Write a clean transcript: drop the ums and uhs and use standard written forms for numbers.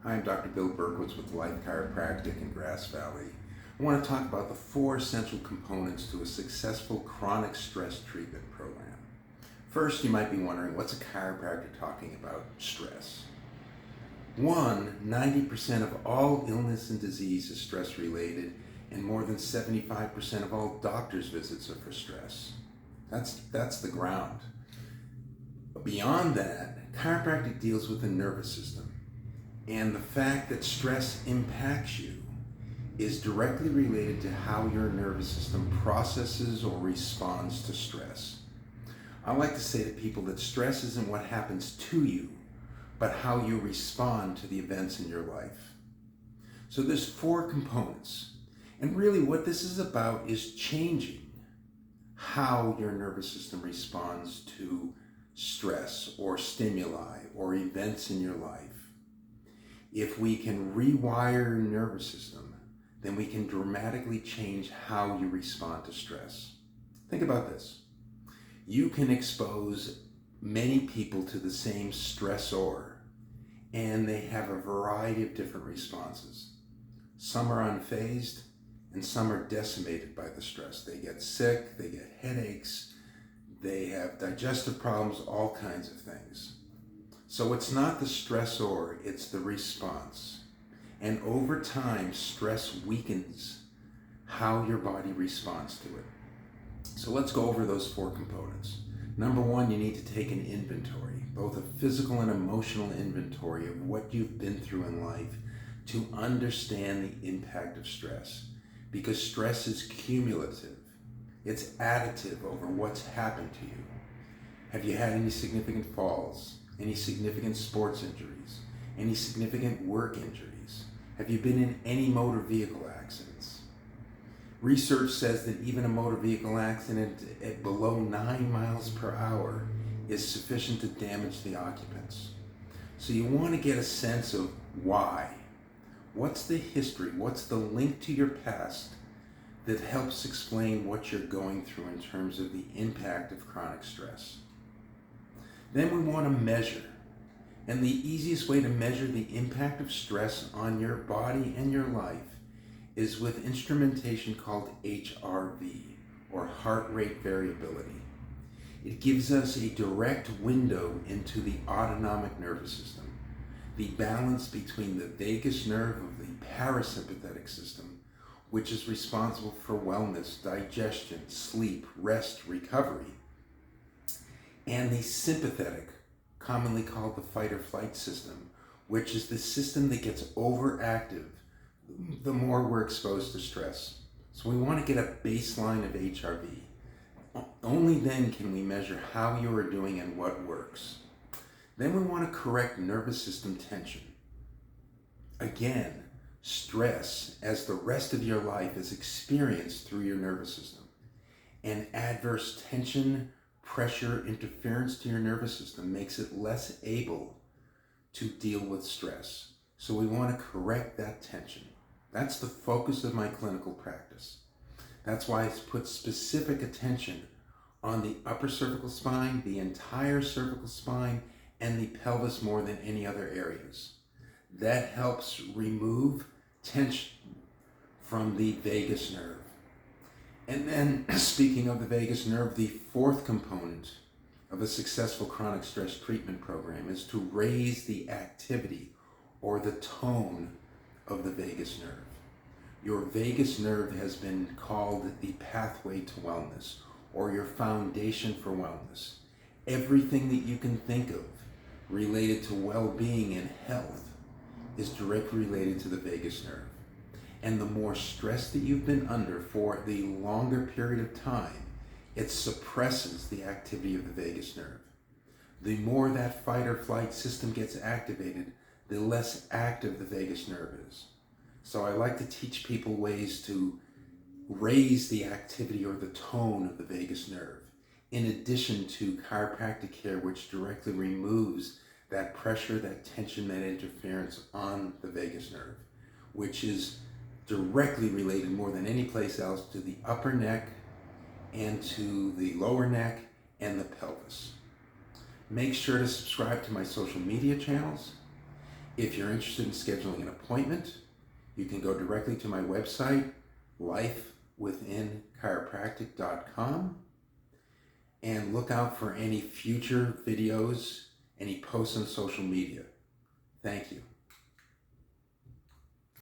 Hi, I'm Dr. Bill Berkowitz with Life Chiropractic in Grass Valley. I want to talk about the 4 essential components to a successful chronic stress treatment program. First, you might be wondering, what's a chiropractor talking about stress? 90% of all illness and disease is stress related, and more than 75% of all doctor's visits are for stress. That's the ground. Beyond that, chiropractic deals with the nervous system. And the fact that stress impacts you is directly related to how your nervous system processes or responds to stress. I like to say to people that stress isn't what happens to you, but how you respond to the events in your life. So there's 4 components. And really what this is about is changing how your nervous system responds to stress or stimuli or events in your life. If we can rewire your nervous system, then we can dramatically change how you respond to stress. Think about this. You can expose many people to the same stressor, and they have a variety of different responses. Some are unfazed, and some are decimated by the stress. They get sick, they get headaches, they have digestive problems, all kinds of things. So it's not the stressor, it's the response. And over time, stress weakens how your body responds to it. So let's go over those 4 components. Number 1, you need to take an inventory, both a physical and emotional inventory of what you've been through in life to understand the impact of stress. Because stress is cumulative. It's additive over what's happened to you. Have you had any significant falls? Any significant sports injuries? Any significant work injuries? Have you been in any motor vehicle accidents? Research says that even a motor vehicle accident at below 9 miles per hour is sufficient to damage the occupants. So you want to get a sense of why. What's the history? What's the link to your past that helps explain what you're going through in terms of the impact of chronic stress? Then we want to measure. And the easiest way to measure the impact of stress on your body and your life is with instrumentation called HRV, or heart rate variability. It gives us a direct window into the autonomic nervous system, the balance between the vagus nerve of the parasympathetic system, which is responsible for wellness, digestion, sleep, rest, recovery, and the sympathetic, commonly called the fight or flight system, which is the system that gets overactive the more we're exposed to stress. So we want to get a baseline of HRV. Only then can we measure how you are doing and what works. Then we want to correct nervous system tension. Again, stress, as the rest of your life, is experienced through your nervous system. And adverse tension, pressure, interference to your nervous system makes it less able to deal with stress. So we want to correct that tension. That's the focus of my clinical practice. That's why I put specific attention on the upper cervical spine, the entire cervical spine, and the pelvis more than any other areas. That helps remove tension from the vagus nerve. And then, speaking of the vagus nerve, the 4th component of a successful chronic stress treatment program is to raise the activity or the tone of the vagus nerve. Your vagus nerve has been called the pathway to wellness, or your foundation for wellness. Everything that you can think of related to well-being and health is directly related to the vagus nerve. And the more stress that you've been under for the longer period of time, it suppresses the activity of the vagus nerve. The more that fight or flight system gets activated, the less active the vagus nerve is. So I like to teach people ways to raise the activity or the tone of the vagus nerve, in addition to chiropractic care, which directly removes that pressure, that tension, that interference on the vagus nerve, which is directly related more than any place else to the upper neck and to the lower neck and the pelvis. Make sure to subscribe to my social media channels If you're interested in scheduling an appointment, you can go directly to my website, lifewithinchiropractic.com, and look out for any future videos, any posts on social media. Thank you.